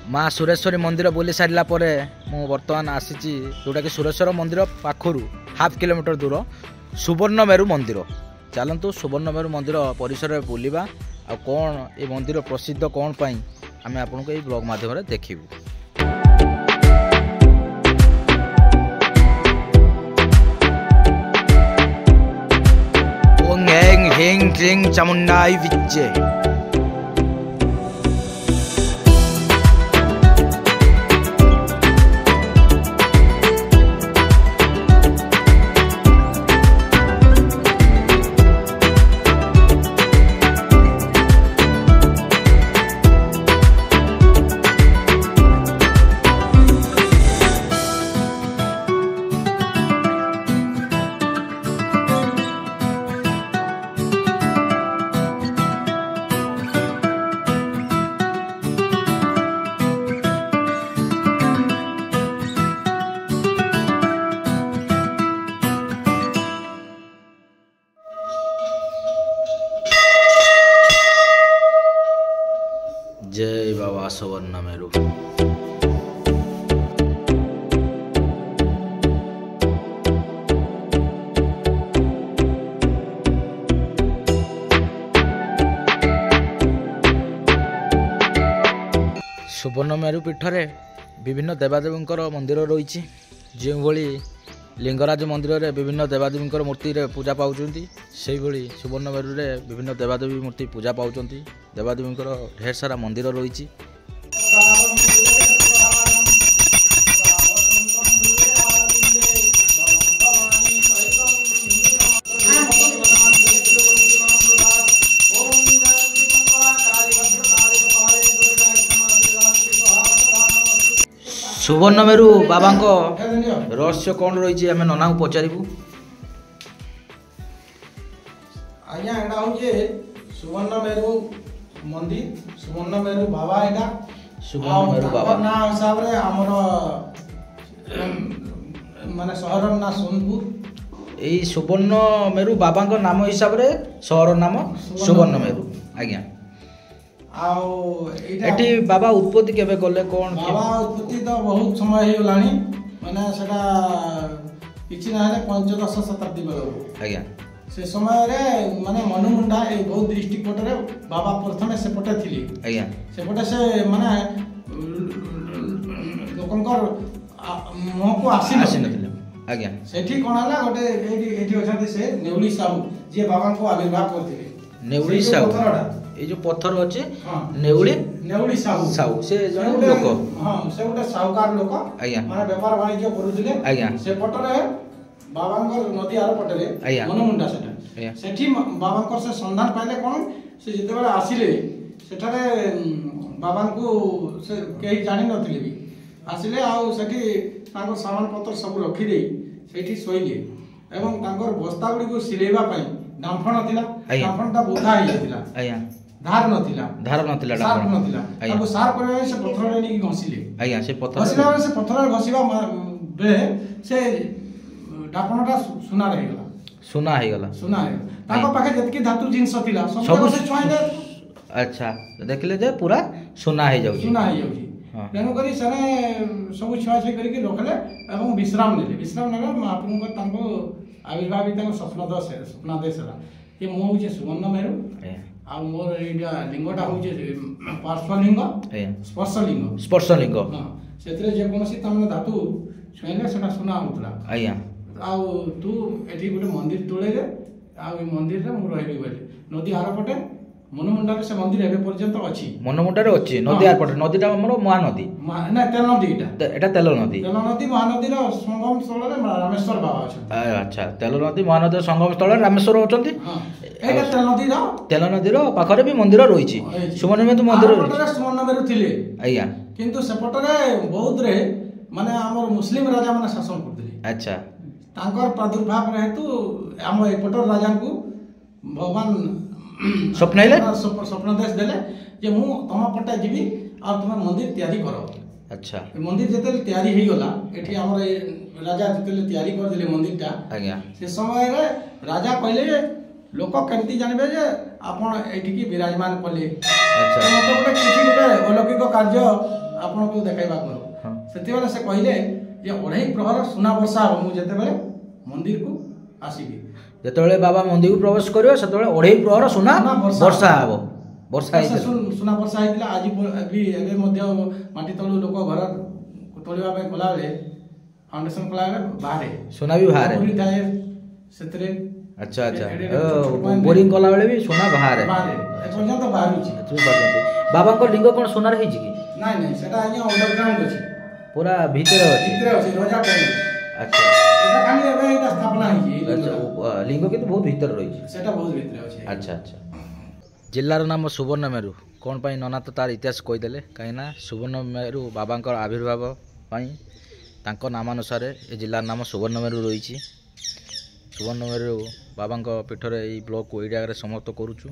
माँ सुरेश्वरी मंदिर बुली सारा पर मु बर्तमान आसी जोटा कि सुरेश्वर मंदिर पाखर हाफ किलोमीटर दूर सुवर्ण मेरु मंदिर। चलतु सुवर्ण मेरु मंदिर परिसर में बुलवा आ कौन ये मंदिर प्रसिद्ध कौन पाई आम आपन को ब्लॉग माध्यम देखू। चामुंडाई विच्चे जय बाबा सुवर्ण मेरु। सुवर्ण मेरु पीठरे विभिन्न देवादेवी मंदिर रही जो भली लिंगराज मंदिर रे विभिन्न देवादेवी मूर्ति रे पूजा पाउचंती से भली सुवर्ण मेरु रे विभिन्न देवादेवी मूर्ति पूजा पाउचंती। देवादेवी ढेर सारा मंदिर रही। सुवर्ण मेरु बाबा रहस्य कौन रही आम नना को पचारू। आज्ञा एटा होचे सुवर्ण मेरु मंदिर सुवर्ण मेरु बाबा एटा सुवर्ण मेरु बाबा ना हिसाब रे हमर माने शहर ना सोनपुर। एई सुवर्ण मेरु बाबा नाम हिसाब रे शहर नाम सुवर्ण मेरु। आज्ञा एटी बाबा उत्पत्ति केबे कले कोन बाबा उत्पत्ति तो बहुत समय हे लानी माने सेटा किछि ना है 15 शताब्दी बेलो। आज्ञा से समय रे माने मनुमुंडा ए बहुत डिस्ट्रिक्ट पटरे बाबा प्रथमे से पटे थिली। आज्ञा से पटे से माने लोकंकर मुह को आसी नथिले। आज्ञा सेठी कोन हला गोटे एठी अछाती से नेउली साहू जे बाबा को आविर्भाव करथिले। नेउली साहू ए जो पत्थर अच्छे नेउली साहू से जने लोक। हां से गोटे साहूकार लोक माने व्यापार वाणिज्य करूथिले। आज्ञा से पटरे बाबांकर नदी आर पटरे मनमुंडा सेटा सेठी बाबांकर से संधान पाइले कोन से जते बेला आसिले सेठारे बाबांकु से केही जानि नथिले भी आसिले आ सेठी तांको सामान पत्र सब रखि देई सेठी सोइले एवं तांकर बस्ता गुडी को सिलेबा पई डांफण थिला। डांफणटा बोधा हे थिला। आज्ञा धार नथिला सार नथिला ताको सार करे से पत्थर रे नी घसिले। आज्ञा से पत्थर घसिला से पत्थर रे घसिबा बेले से डापणटा सुना रही गला सुना है ताको पाखे जतकी धातु जिंस थिला सब से छुआइले। अच्छा देखले जे पूरा सुना हे जाउची तेनु करी सने सब छुआ छे करी के रखले एवं विश्राम नेले महाप्रभु को ताको आविर्भाव ताको सपना देसला ये मो होचे सुवर्ण मेरु आ मोर एटा लिंगटा होचे पार्श्वलिंग स्पर्शलिंग हां सेतरे जे कोनसी तमने धातु छुआइले सेटा सुना होतला। आज्ञा आउ तू एठी गोटे मंदिर तोळे रे आ मंदिर रे मु रहबी बोले नदी आर पटे मनमुंडा रे से मंदिर एबे पर्यंत अछि। मनमुंडा रे अछि नदी आर पटे नदीटा हमर महानदी ना तेल नदी एटा तेल नदी महानदी रो संगम स्थल रे रामेश्वर बाबा अछि। अच्छा तेल नदी महानदी संगम स्थल रे रामेश्वर होचंती। हां एटा तेल नदी रो पाखरे भी मंदिर रहिछि सुवर्ण मेरु मंदिर रहिछि सुवर्ण मेरु थिले। आज्ञा किंतु से पटरे बहुत रे माने हमर मुस्लिम राजा माने शासन करथिले। अच्छा तांकर प्रादुर्भाव हेतु हम एपटर राजा को भगवान स्वप्न देश देले जे मु तमा पटा जीवी आ तुम मंदिर तैयारी करो। अच्छा मंदिर जते तैयारी हे गला एठी हमर राजा जते तैयारी कर दिले मंदिर टा। आज्ञा से समय रे राजा कहले लोक केमती जानबे जे आपण एठी की विराजमान कले। अच्छा मतलब गोटे किछि गोटे अलौकिक कार्य ଆପଣଙ୍କୁ ଦେଖାଇବାକୁ ସେତେବେଳେ ସେ କହିଲେ ଯେ 2.5 ପ୍ରହର ସୁନା ବର୍ଷା ହେବ ମୁଁ ଯେତେବେଳେ ମନ୍ଦିରକୁ ଆସିବି। ଯେତେବେଳେ ବାବା ମନ୍ଦିରକୁ ପ୍ରବେଶ କରିବ ସେତେବେଳେ 2.5 ପ୍ରହର ସୁନା ବର୍ଷା ହେବ। ବର୍ଷା ସୁନା ବର୍ଷା ହେଇଥିଲା। ଆଜି ବି ଏବେ ମଧ୍ୟ ମାଟି ତଳୁ ଲୋକ ଘର ତୋଳିବା ପାଇଁ କଲାବେଳେ ଫାଉଣ୍ଡେସନ କଲାବେଳେ ବାହାରେ ସୁନା ବି ବାହାରେ ଥାଏ ସେଥିରେ। ଆଚ୍ଛା ଆଚ୍ଛା ବୋରିଂ କଲାବେଳେ ବି ସୁନା ବାହାରେ ଏପର୍ଯ୍ୟନ୍ତ ବାହାରୁଛି। ବାବାଙ୍କ ଲିଙ୍ଗ କ'ଣ ସୁନାର ହେଇଛି କି? ନାଇଁ ନାଇଁ ସେଟା ଆଜ୍ଞା ଅଣ୍ଡରଗ୍ରାଉଣ୍ଡ ଅଛି, ପୁରା ଭିତରେ ଅଛି। ରଜା ଟାଇମ୍। ଆଚ୍ଛା এটা খালি ଏବେ এটা ସ୍ଥାପନା ହେଇଛି। ଲିଙ୍ଗ କିନ୍ତୁ ବହୁତ ଭିତରେ ରହିଛି। ସେଟା ବହୁତ ଭିତରେ ଅଛି। ଆଚ୍ଛା ଆଚ୍ଛା। ଜିଲ୍ଲାର ନାମ ସୁବର୍ଣ୍ଣମେରୁ କ'ଣ ପାଇଁ ନନା ତ ତାର ଇତିହାସ କହିଦେଲେ। କାହିଁକିନା ସୁବର୍ଣ୍ଣମେରୁ ବାବାଙ୍କର ଆବିର୍ଭାବ ପାଇଁ ତାଙ୍କ ନାମାନୁସାରେ ଏ ଜିଲ୍ଲାର ନାମ ସୁବର୍ଣ୍ଣମେରୁ ରହିଛି। ସୁବର୍ଣ୍ଣମେରୁ ବାବାଙ୍କ ପୀଠରେ ଏଇ ବ୍ଲଗକୁ ଏଇ ଜାଗାରେ ସମାପ୍ତ କରୁଛୁ।